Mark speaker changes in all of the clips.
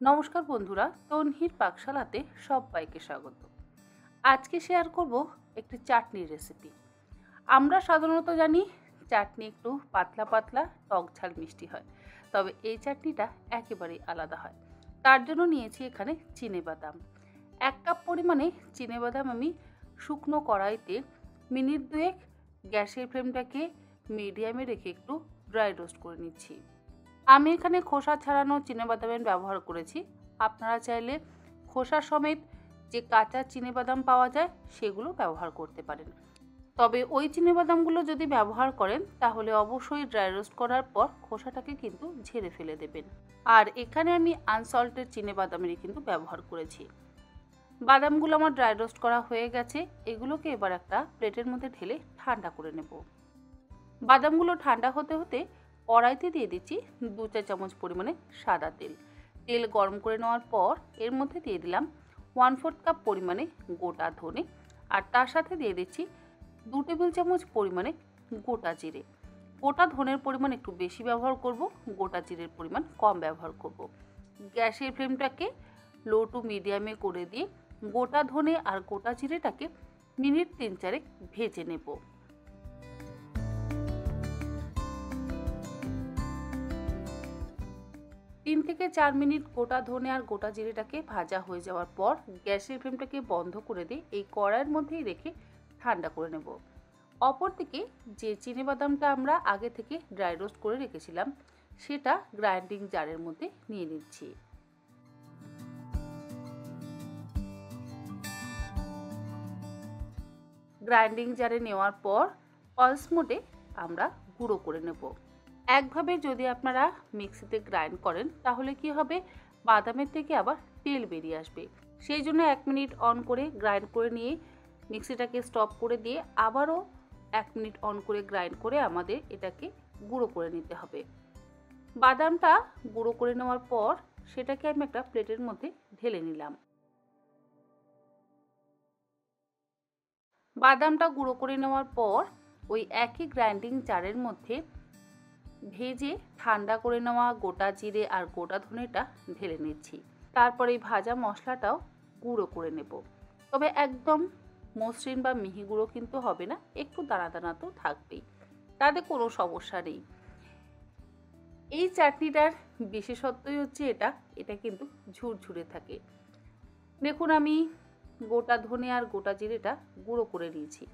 Speaker 1: নমস্কার বন্ধুরা, তনহির পাকশালাতে সবাইকে স্বাগত। আজকে শেয়ার করব একটি চাটনির রেসিপি। আমরা সাধারণত জানি চাটনি একটু পাতলা পাতলা টক ঝাল মিষ্টি হয়, তবে এই চাটনিটা একেবারেই আলাদা হয়। তার জন্য নিয়েছি এখানে চিনেবাদাম। 1 কাপ পরিমাণে চিনেবাদাম আমি শুকনো কড়াইতে মিনিট 2 গ্যাসের ফ্লেমটাকে মিডিয়ামে রেখে একটু ড্রাই রোস্ট করে নিচ্ছি। আমি এখানে খোসা ছাড়ানো চিনেবাদামের ব্যবহার করেছি। আপনারা চাইলে খোসা সমেত যে কাঁচা চিনেবাদাম পাওয়া যায় সেগুলো ব্যবহার করতে পারেন। তবে ওই চিনেবাদামগুলো যদি ব্যবহার করেন তাহলে অবশ্যই ড্রাই রোস্ট করার পর খোসাটাকে কিন্তু ঝেড়ে ফেলে দেবেন। আর এখানে আমি আনসল্টেড চিনেবাদামেরই কিন্তু ব্যবহার করেছি। বাদামগুলো আমার ড্রাই রোস্ট করা হয়ে গেছে। এগুলোকে এবার একটা প্লেটের মধ্যে ঢেলে ঠান্ডা করে নেব। বাদামগুলো ঠান্ডা হতে হতে কড়াইতে দিয়ে দিচ্ছি 2 চা চামচ পরিমাণে সাদা তেল। তেল গরম করে নেওয়ার পর এর মধ্যে দিয়ে দিলাম 1/4 কাপ পরিমাণে গোটা ধনে, আর তার সাথে দিয়ে দিচ্ছি 2 টেবিল চামচ পরিমাণে গোটা জিরে। গোটা ধনের পরিমাণ একটু বেশি ব্যবহার করব, গোটা জিরের পরিমাণ কম ব্যবহার করব। গ্যাসের ফ্লেমটাকে লো টু মিডিয়ামে করে দিয়ে গোটা ধনে আর গোটা জিরেটাকে মিনিট 3-4 ভেজে নেব। 3 থেকে 4 মিনিট গোটা ধনে আর গোটা জিরেটাকে ভাজা হয়ে যাওয়ার পর গ্যাসের ফ্লেমটাকে বন্ধ করে দিয়ে এই কড়াইয়ের মধ্যেই রেখে ঠান্ডা করে নেব। অপরদিকে যে চিনেবাদামটা আমরা আগে থেকে ড্রাই রোস্ট করে রেখেছিলাম সেটা গ্রাইন্ডিং জারের মধ্যে নিয়ে নিচ্ছি। গ্রাইন্ডিং জারে নেওয়ার পর পালস মোডে আমরা গুঁড়ো করে নেব। একভাবে যদি আপনারা মিক্সিতে গ্রাইন্ড করেন তাহলে কি হবে, বাদামের থেকে আবার তেল বেরিয়ে আসবে। সেই জন্য 1 মিনিট অন করে গ্রাইন্ড করে নিয়ে মিক্সিটাকে স্টপ করে দিয়ে আবারও 1 মিনিট অন করে গ্রাইন্ড করে আমাদের এটাকে গুঁড়ো করে নিতে হবে। বাদামটা গুঁড়ো করে নেওয়ার পর সেটাকে আমি একটা প্লেটের মধ্যে ঢেলে নিলাম। বাদামটা গুঁড়ো করে নেওয়ার পর ওই একই গ্রাইন্ডিং জারের মধ্যে ভেজে ঠান্ডা করে নেওয়া গোটা জিরে আর গোটা ধনেটা ঢেলে নিচ্ছি। তারপরে এই ভাজা মশলাটাও গুঁড়ো করে নেব। তবে একদম মসৃণ বা মিহি গুঁড়ো কিন্তু হবে না, একটু দানা দানা তো থাকবেই, তাতে কোনো সমস্যা নেই। এই চাটনিটার বিশেষত্বই হচ্ছে এটা কিন্তু ঝুরঝুরে থাকে। দেখুন আমি গোটা ধনে আর গোটা জিরেটা গুঁড়ো করে নিয়েছি,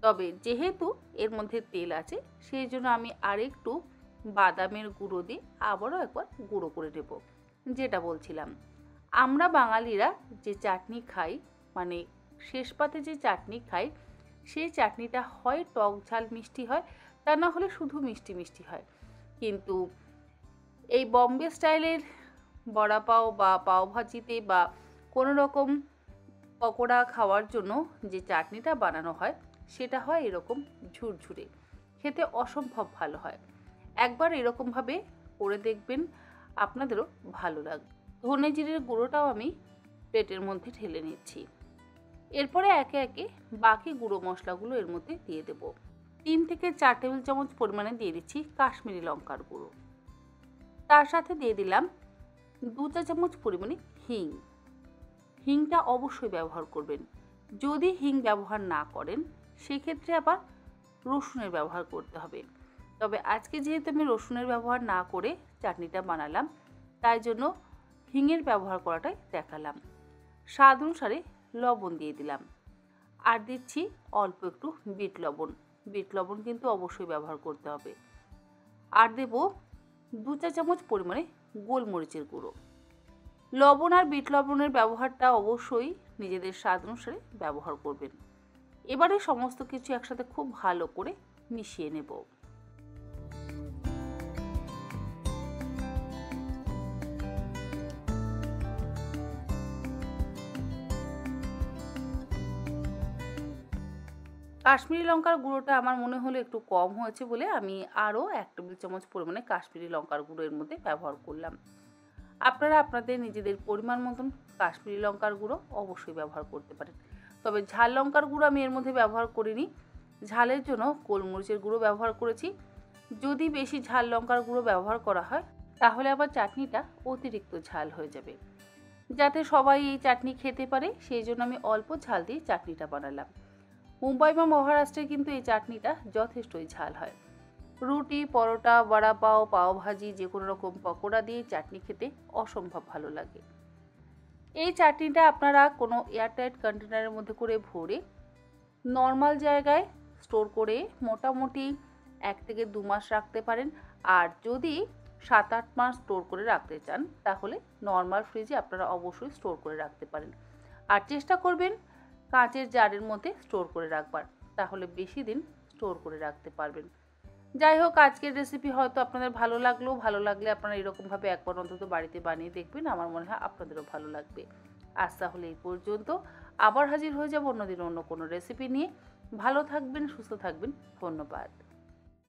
Speaker 1: তবে যেহেতু এর মধ্যে তেল আছে সেই জন্য আমি আরেকটু বাদামের গুঁড়ো দিয়ে আবারও একবার গুঁড়ো করে নেব। যেটা বলছিলাম, আমরা বাঙালিরা যে চাটনি খাই, মানে শেষ পাতে যে চাটনি খাই, সেই চাটনিটা হয় টক ঝাল মিষ্টি হয়, তা না হলে শুধু মিষ্টি মিষ্টি হয়। কিন্তু এই বম্বে স্টাইলের বড়া পাও বা পাওভাজিতে বা কোনো রকম পকোড়া খাওয়ার জন্য যে চাটনিটা বানানো হয় সেটা হয় এরকম ঝুরঝুরে, খেতে অসম্ভব ভালো হয়। একবার এরকমভাবে করে দেখবেন, আপনাদেরও ভালো লাগবে। ধনে জিরের গুঁড়োটাও আমি প্লেটের মধ্যে ঢেলে নিচ্ছি। এরপরে একে একে বাকি গুঁড়ো মশলাগুলো এর মধ্যে দিয়ে দেব। 3 থেকে 4 টেবিল চামচ পরিমাণে দিয়ে দিচ্ছি কাশ্মীরি লঙ্কার গুঁড়ো। তার সাথে দিয়ে দিলাম 2 চা চামচ পরিমাণে হিং। হিংটা অবশ্যই ব্যবহার করবেন। যদি হিং ব্যবহার না করেন সেক্ষেত্রে আবার রসুনের ব্যবহার করতে হবে। তবে আজকে যেহেতু আমি রসুনের ব্যবহার না করে চাটনিটা বানালাম, তাই জন্য হিঙের ব্যবহার করাটাই দেখালাম। স্বাদ অনুসারে লবণ দিয়ে দিলাম, আর দিচ্ছি অল্প একটু বিট লবণ। বিট লবণ কিন্তু অবশ্যই ব্যবহার করতে হবে। আর দেব 2 চা চামচ পরিমাণে গোলমরিচের গুঁড়ো। লবণ আর বিট লবণের ব্যবহারটা অবশ্যই নিজেদের স্বাদ অনুসারে ব্যবহার করবেন। এবারে সমস্ত কিছু একসাথে খুব ভালো করে মিশিয়ে নেব। কাশ্মীরি লঙ্কার গুঁড়োটা আমার মনে হলো একটু কম হয়েছে বলে আমি আরও 1 টেবিল চামচ পরিমাণে কাশ্মীরি লঙ্কার গুঁড়ো এর মধ্যে ব্যবহার করলাম। আপনারা আপনাদের নিজেদের পরিমাণ মতন কাশ্মীরি লঙ্কার গুঁড়ো অবশ্যই ব্যবহার করতে পারেন। তবে ঝাল লঙ্কার গুঁড়ো আমি এর মধ্যে ব্যবহার করিনি, ঝালের জন্য গোলমরিচের গুঁড়ো ব্যবহার করেছি। যদি বেশি ঝাল লঙ্কার গুঁড়ো ব্যবহার করা হয় তাহলে আবার চাটনিটা অতিরিক্ত ঝাল হয়ে যাবে। যাতে সবাই এই চাটনি খেতে পারে সেই জন্য আমি অল্প ঝাল দিয়ে চাটনিটা বানালাম। মুম্বাই বা মহারাষ্ট্রে কিন্তু এই চাটনিটা যথেষ্টই ঝাল হয়। রুটি, পরোটা, বড়া পাও, পাওভাজি, যে কোনো রকম পকোড়া দিয়ে চাটনি খেতে অসম্ভব ভালো লাগে। এই চাটনিটা আপনারা কোনো এয়ারটাইট কন্টেনারের মধ্যে করে ভরে নর্মাল জায়গায় স্টোর করে মোটামুটি 1 থেকে 2 মাস রাখতে পারেন। আর যদি 7-8 মাস স্টোর করে রাখতে চান তাহলে নর্মাল ফ্রিজে আপনারা অবশ্যই স্টোর করে রাখতে পারেন। আর চেষ্টা করবেন কাঁচের জারের মধ্যে স্টোর করে রাখবার, তাহলে বেশি দিন স্টোর করে রাখতে পারবেন। যাই হোক, আজকের রেসিপি হয়তো আপনাদের ভালো লাগলে আপনারা এরকমভাবে একবার অন্তত বাড়িতে বানিয়ে দেখবেন। আমার মনে হয় আপনাদেরও ভালো লাগবে। আজ তাহলে এই পর্যন্ত। আবার হাজির হয়ে যাব অন্যদিন অন্য কোনো রেসিপি নিয়ে। ভালো থাকবেন, সুস্থ থাকবেন। ধন্যবাদ।